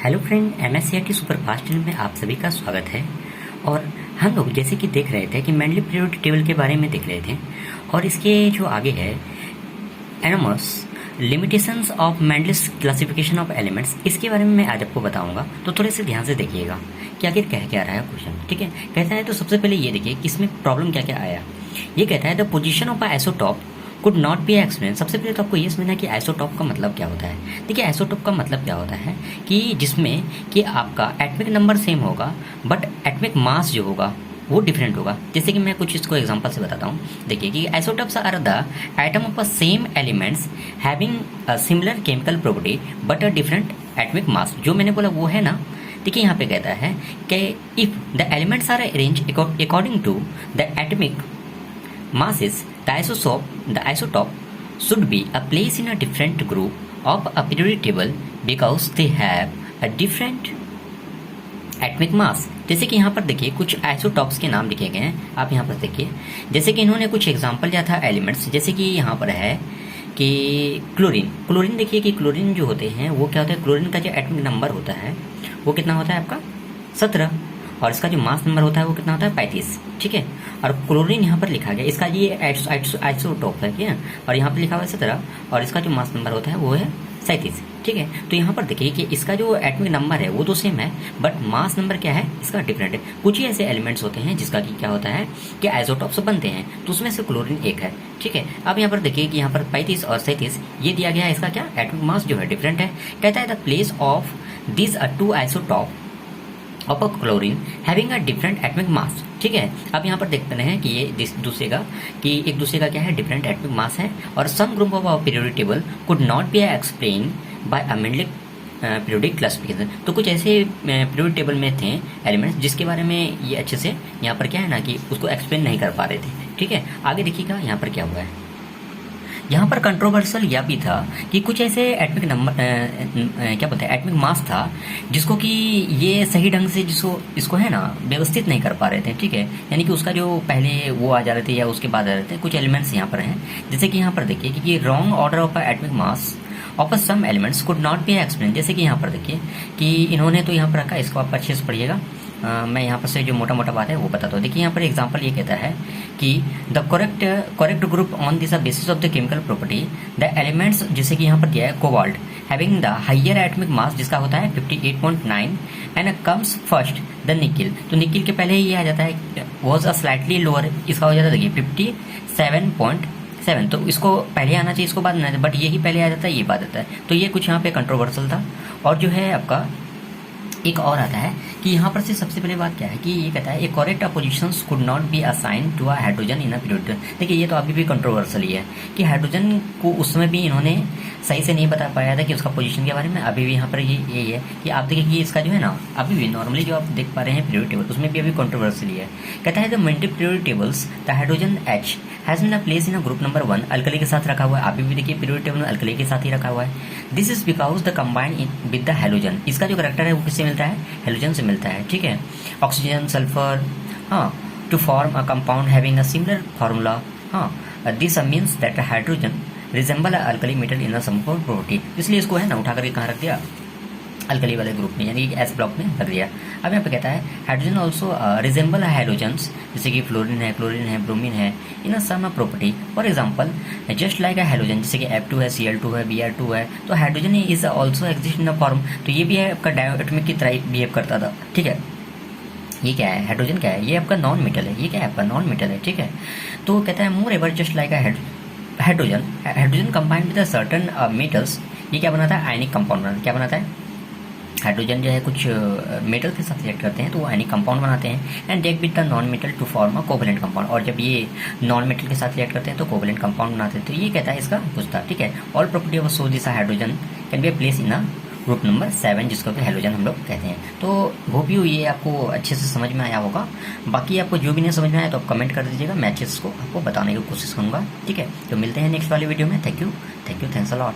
Hello friend, MSCIT super fast training में आप सभी का स्वागत है। और हम लोग जैसे कि देख रहे थे कि मेंडली पीरियोडिक टेबल के बारे में देख रहे थे, और इसके जो आगे है anomalous limitations of Mendeleev's classification of elements, इसके बारे में मैं आज आपको बताऊंगा। तो थोड़े से ध्यान से देखिएगा कि आखिर कह क्या रहा है क्वेश्चन। ठीक है, कहता है तो सबसे पहले ये देखिए कि इसमें प्रॉब्लम क्या क्या आया। ये कहता है the position of isotope could not be explain. सबसे पहले तो आपको ये समझना है कि आइसोटॉप का मतलब क्या होता है। देखिए, आइसोटॉप का मतलब क्या होता है कि जिसमें कि आपका एटमिक नंबर सेम होगा बट एटमिक मास जो होगा वो डिफरेंट होगा। जैसे कि मैं कुछ इसको एग्जांपल से बताता हूँ। देखिए कि isotopes are the atom of a same elements having a similar chemical property but a different atomic mass. जो मैंने बोला वो है ना। देखिए यहाँ पे कहता है कि if the elements are arrange according to the atomic masses, the isotope should be a place in a different group of a periodic table because they have a different atomic mass। जैसे कि यहाँ पर देखिए कुछ isotopes के नाम लिखे गए हैं, आप यहाँ पर देखिए। जैसे कि इन्होंने कुछ एग्जांपल दिया था एलिमेंट्स, जैसे कि यहाँ पर है कि क्लोरीन देखिए कि क्लोरीन जो होते हैं वो क्या होता है, क्लोरीन का जो एटमिक नंबर होता है वो कितना होता है आपका 17, और इसका जो मास नंबर होता है वो कितना होता है 35। ठीक है, और क्लोरीन यहाँ पर लिखा गया, इसका ये आइसोटॉप है क्या, और यहाँ पर लिखा हुआ है 17, और इसका जो मास नंबर होता है वो है 37। ठीक है, तो यहाँ पर देखिए कि इसका जो एटमिक नंबर है वो तो सेम है बट मास नंबर क्या है इसका डिफरेंट है। कुछ ही ऐसे एलिमेंट्स होते हैं जिसका कि क्या होता है कि आइसोटॉप्स बनते हैं, तो उसमें से क्लोरीन एक है। ठीक है, अब यहाँ पर देखिए कि यहाँ पर 35 और 37 ये दिया गया है, इसका क्या एटमिक मास जो है डिफरेंट है। कहता है the place of this two isotope of a chlorine having a different atomic mass. ठीक है, अब यहाँ पर देखते हैं कि ये एक दूसरे का क्या है डिफरेंट एटमिक मास है, और some group of our periodic table could not be explain by a Mendeleev periodic classification. तो कुछ ऐसे पीरियोडिक टेबल में थे एलिमेंट्स जिसके बारे में ये अच्छे से यहाँ पर क्या है ना कि उसको एक्सप्लेन नहीं कर पा रहे थे। ठीक है, आगे देखिएगा यहाँ पर क्या हुआ है। यहाँ पर कंट्रोवर्शियल यह भी था कि कुछ ऐसे एटमिक नंबर क्या बोलते हैं एटमिक मास था जिसको कि ये सही ढंग से इसको है ना व्यवस्थित नहीं कर पा रहे थे। ठीक है, यानी कि उसका जो पहले वो आ जा रहे थे या उसके बाद आ रहे थे। कुछ एलिमेंट्स यहाँ पर हैं, जैसे कि यहाँ पर देखिए कि wrong order of atomic mass of some elements could not be explain. जैसे कि यहाँ पर देखिए कि इन्होंने तो यहाँ पर रखा, इसको आप अच्छे से पढ़िएगा। मैं यहाँ पर से जो मोटा मोटा बात है वो बताता हूँ। देखिए यहाँ पर एग्जांपल ये कहता है कि the correct group on this basis of the chemical property the elements, जैसे कि यहाँ पर दिया है cobalt having the higher atomic mass जिसका होता है 58.9 and comes first the nickel. तो निकिल के पहले ये आ जाता है वॉज अ स्लाइटली लोअर, इसका हो जाता है देखिए 57.7। तो इसको पहले आना चाहिए, इसको बाद में आना चाहिए, बट यही पहले आ जाता है, ये बाद आता है। तो ये कुछ यहाँ पे कंट्रोवर्शियल था। और जो है आपका एक और आता है कि यहाँ पर से सबसे पहले बात क्या है कि ये कहता है a correct positions could not be assign to a hydrogen in a period. देखिए ये तो अभी भी कंट्रोवर्शियल ही है कि हाइड्रोजन को उस समय भी इन्होंने सही से नहीं बता पाया था कि उसका पोजीशन के बारे में। अभी भी यहाँ पर यही है कि आप देखिए कि इसका जो है ना अभी भी नॉर्मली जो आप देख पा रहे हैं पीरियड टेबल उसमें भी अभी कंट्रोवर्शियल है। कहता है the multi period tables the hydrogen H has been a place in a group number 1 alkali के साथ रखा हुआ है। अभी भी देखिए पीरियड टेबल में अल्कली के साथ ही रखा हुआ है। This is because the combined with the halogen. इसका जो करेक्टर है वो किससे मिलता है, हेलोजन से मिलता है। ठीक है, oxygen sulphur to form a compound having a similar formula. This means that hydrogen resemble alkali metal in a some property. इसलिए इसको है ना उठा करके कहाँ रख दिया, अल्कली वाले ग्रुप में, यानी कि एस ब्लॉक में रख दिया। अब यहाँ पे कहता है हाइड्रोजन ऑल्सो रिजेंबल हाइड्रोजन्स, जैसे कि फ्लोरीन है, क्लोरीन है, ब्रोमीन है, in a some property. For example just like a hydrogen, जैसे कि F2 है, Cl2 है, Br2 है, तो hydrogen is also exist in a form. तो ये भी है आपका डायोटॉमिक की तरह बिहेव करता था। ठीक है, ये क्या है, हाइड्रोजन क्या है, ये आपका नॉन मेटल है। ये क्या है आपका नॉन मेटल है। ठीक है, तो कहता है moreover just like a hydrogen combined with certain metals, ये क्या बनाता है, आयनिक कंपाउंड बनाता है। क्या बनाता है, हाइड्रोजन जो है कुछ मेटल के साथ रिएक्ट करते हैं तो वो आयनिक कंपाउंड बनाते हैं and react with the non metal to form a covalent compound. और जब ये नॉन मेटल के साथ रिएक्ट करते हैं तो कोवेलेंट कंपाउंड बनाते हैं। तो ये कहता है इसका कुछ था। ठीक है, all property of so this hydrogen can be place in a group number 7 जिसको कि हेलोजन हम लोग कहते हैं। तो होप यू ये आपको अच्छे से समझ में आया होगा। बाकी आपको जो भी नहीं समझ में आया तो आप कमेंट कर दीजिएगा, मैं अच्छे से आपको बताने की कोशिश करूँगा। ठीक है, तो मिलते हैं नेक्स्ट वाली वीडियो में। Thank you, thanks a lot.